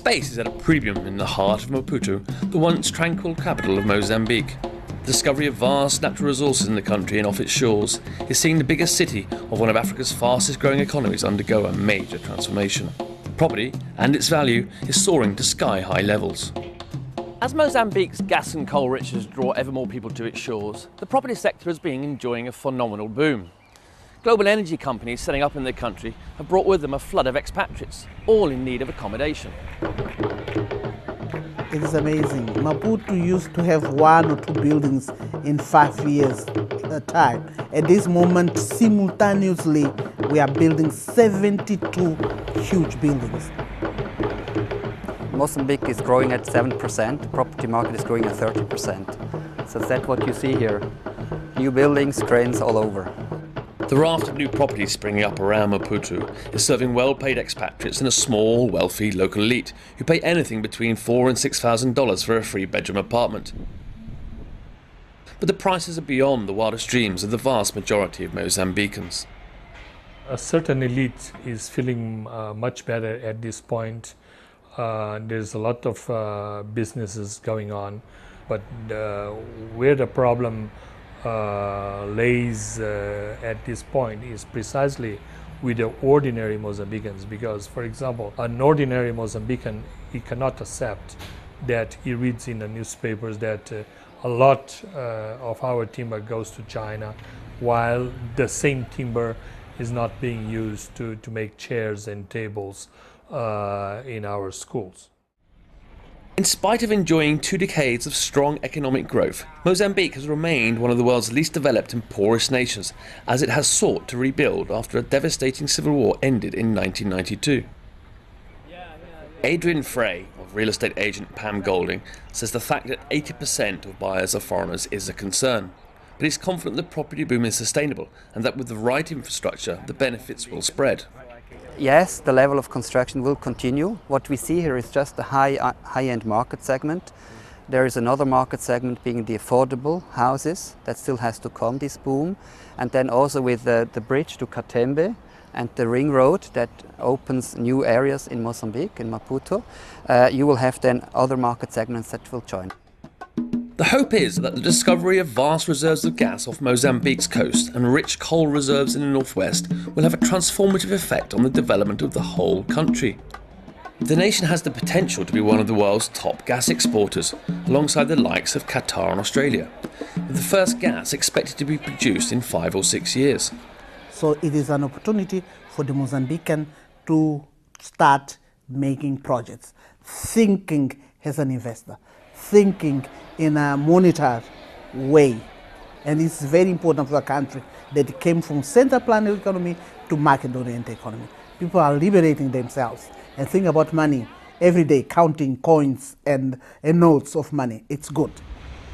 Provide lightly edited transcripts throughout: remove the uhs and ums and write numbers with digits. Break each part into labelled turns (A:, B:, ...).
A: Space is at a premium in the heart of Maputo, the once tranquil capital of Mozambique. The discovery of vast natural resources in the country and off its shores is seeing the biggest city of one of Africa's fastest growing economies undergo a major transformation. Property and its value is soaring to sky-high levels. As Mozambique's gas and coal riches draw ever more people to its shores, the property sector has been enjoying a phenomenal boom. Global energy companies setting up in the country have brought with them a flood of expatriates, all in need of accommodation.
B: It is amazing. Maputo used to have 1 or 2 buildings in 5 years time. At this moment, simultaneously, we are building 72 huge buildings.
C: Mozambique is growing at 7%, the property market is growing at 30%. So that's what you see here. New buildings, cranes all over.
A: The raft of new properties springing up around Maputo is serving well-paid expatriates and a small, wealthy local elite who pay anything between $4,000 and $6,000 for a 3-bedroom apartment. But the prices are beyond the wildest dreams of the vast majority of Mozambicans.
D: A certain elite is feeling much better at this point. There's a lot of businesses going on, but where the problem lays at this point is precisely with the ordinary Mozambicans, because, for example, an ordinary Mozambican, he cannot accept that he reads in the newspapers that a lot of our timber goes to China, while the same timber is not being used to make chairs and tables in our schools.
A: In spite of enjoying 2 decades of strong economic growth, Mozambique has remained one of the world's least developed and poorest nations, as it has sought to rebuild after a devastating civil war ended in 1992. Adrian Frey, of real estate agent Pam Golding, says the fact that 80% of buyers are foreigners is a concern, but he's confident the property boom is sustainable and that with the right infrastructure, the benefits will spread.
C: Yes, the level of construction will continue. What we see here is just the high-end market segment. There is another market segment being the affordable houses that still has to come, this boom. And then also with the bridge to Katembe and the ring road that opens new areas in Mozambique, in Maputo, you will have then other market segments that will join.
A: The hope is that the discovery of vast reserves of gas off Mozambique's coast and rich coal reserves in the northwest will have a transformative effect on the development of the whole country. The nation has the potential to be one of the world's top gas exporters, alongside the likes of Qatar and Australia, with the first gas expected to be produced in 5 or 6 years.
B: So it is an opportunity for the Mozambican to start making projects, thinking as an investor, thinking in a monetary way. And it's very important for the country that it came from center planning economy to market-oriented economy. People are liberating themselves and think about money every day, counting coins and notes of money. It's good.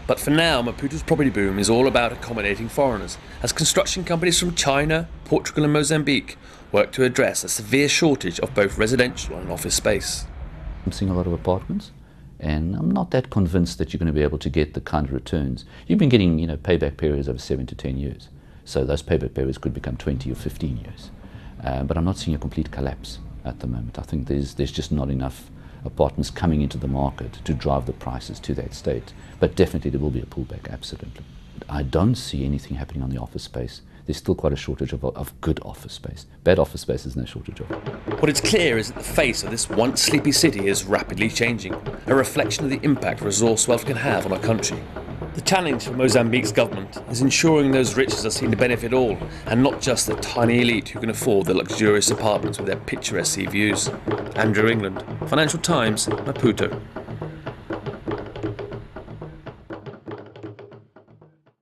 A: But for now, Maputo's property boom is all about accommodating foreigners, as construction companies from China, Portugal and Mozambique work to address a severe shortage of both residential and office space.
E: I'm seeing a lot of apartments, and I'm not that convinced that you're going to be able to get the kind of returns. You've been getting, payback periods over 7 to 10 years. So those payback periods could become 20 or 15 years. But I'm not seeing a complete collapse at the moment. I think there's just not enough apartments coming into the market to drive the prices to that state. But definitely there will be a pullback, absolutely. I don't see anything happening on the office space. There's still quite a shortage of good office space. Bad office space there's no shortage of.
A: What is clear is that the face of this once sleepy city is rapidly changing, a reflection of the impact resource wealth can have on a country. The challenge for Mozambique's government is ensuring those riches are seen to benefit all, and not just the tiny elite who can afford the luxurious apartments with their picturesque sea views. Andrew England, Financial Times, Maputo.